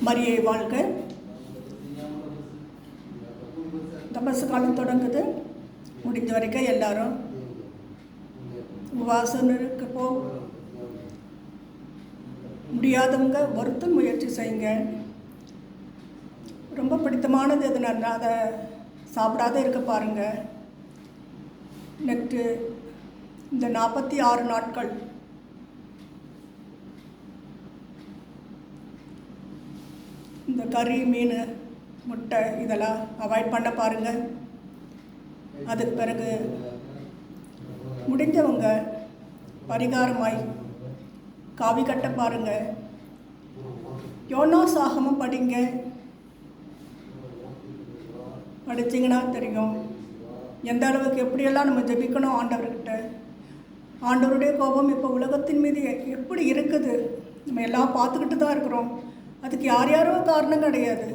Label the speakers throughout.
Speaker 1: மரியை வாழ்க. தபசு காலம் தொடங்குது. முடிஞ்ச வரைக்கும் எல்லாரும் உபவாசம் இருக்கப்போ முடியாதவங்க ஒருத்தர் முயற்சி செய்யுங்க. ரொம்ப பிடித்தமானது எதுனா அதை சாப்பிடாத இருக்க பாருங்கள். நெக்ஸ்ட்டு இந்த 46 நாட்கள் இந்த கறி, மீன், முட்டை இதெல்லாம் அவாய்ட் பண்ண பாருங்கள். அதுக்கு பிறகு முடிஞ்சவங்க பரிகாரமாய் காவி கட்ட பாருங்கள். யோனா சாகமும் படிங்க. படிச்சிங்கன்னா தெரியும் எந்த அளவுக்கு எப்படியெல்லாம் நம்ம ஜெபிக்கணும் ஆண்டவர்கிட்ட. ஆண்டவருடைய கோபம் இப்போ உலகத்தின் மீது எப்படி இருக்குது நம்ம எல்லாம் பார்த்துக்கிட்டு தான் இருக்கிறோம். அதுக்கு யாரோ காரணம் கிடையாது.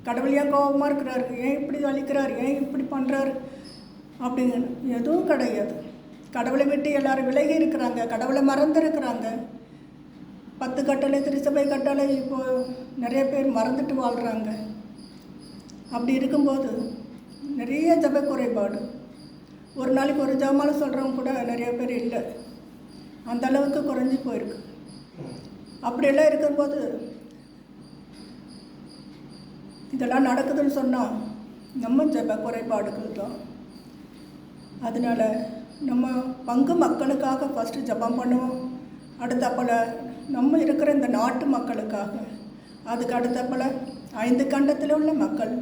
Speaker 1: கடவுள் ஏன் கோபமாக இருக்கிறாரு, ஏன் இப்படி அழிக்கிறார், ஏன் இப்படி பண்ணுறாரு அப்படிங்க எதுவும் கிடையாது. கடவுளை விட்டு எல்லோரும் விலகி இருக்கிறாங்க, கடவுளை மறந்துருக்கிறாங்க. 10 கட்டளை, திருச்சபை கட்டளை இப்போது நிறைய பேர் மறந்துட்டு வாழ்கிறாங்க. அப்படி இருக்கும்போது நிறைய ஜப குறைபாடு. ஒரு நாளைக்கு ஒரு ஜபமாலை சொல்கிறவங்க கூட நிறைய பேர் இல்லை. அந்த அளவுக்கு குறைஞ்சி போயிருக்கு. அப்படியெல்லாம் இருக்கும்போது இதெல்லாம் நடக்குதுன்னு சொன்னால் நம்ம ஜப குறைபாடுகள் தான். அதனால் நம்ம பங்கு மக்களுக்காக ஃபஸ்ட்டு ஜபம் பண்ணுவோம். அடுத்தப்பல நம்ம இருக்கிற இந்த நாட்டு மக்களுக்காக, அதுக்கு அடுத்தப்பல 5 கண்டத்தில் உள்ள மக்கள்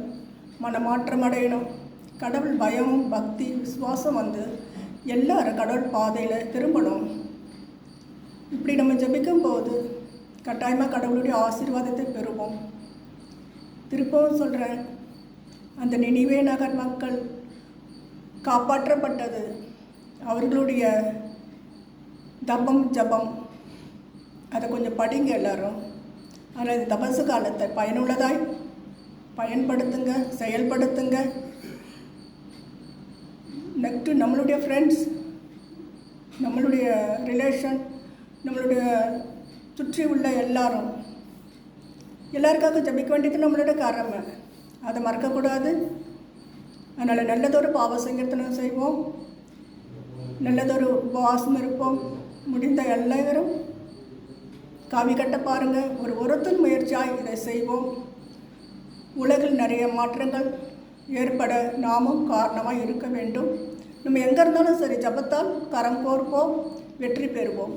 Speaker 1: மனமாற்றம் அடையணும். கடவுள் பயம், பக்தி, விசுவாசம் வந்து எல்லாரும் கடவுள் பாதையில் திரும்பணும். இப்படி நம்ம ஜெபிக்கும்போது கட்டாயமாக கடவுளுடைய ஆசீர்வாதத்தை பெறுவோம். திருப்பவும் சொல்கிறேன், அந்த நினிவே நகர் மக்கள் காப்பாற்றப்பட்டது அவர்களுடைய தபம் ஜபம். அதை கொஞ்சம் படிங்க எல்லாரும். ஆனால் இந்த தபசு காலத்தை பயனுள்ளதாய் பயன்படுத்துங்க, செயல்படுத்துங்க. நெக்ஸ்ட்டு நம்மளுடைய ஃப்ரெண்ட்ஸ், நம்மளுடைய ரிலேஷன், நம்மளுடைய சுற்றி உள்ள எல்லாருக்காக ஜபிக்க வேண்டியது நம்மளோட கடமை. அதை மறக்கக்கூடாது. அதனால் நல்லதொரு பாவ சங்கீர்த்தனம் செய்வோம், நல்லதொரு உபவாசம் இருப்போம். முடிந்த எல்லாரும் காவி கட்ட பாருங்கள். ஒருத்தர் முயற்சியாக இதை செய்வோம். உலகில் நிறைய மாற்றங்கள் ஏற்பட நாமும் காரணமாக இருக்க வேண்டும். நம்ம எங்கே இருந்தாலும் சரி ஜபத்தால் கரம் கோர்ப்போம், வெற்றி பெறுவோம்.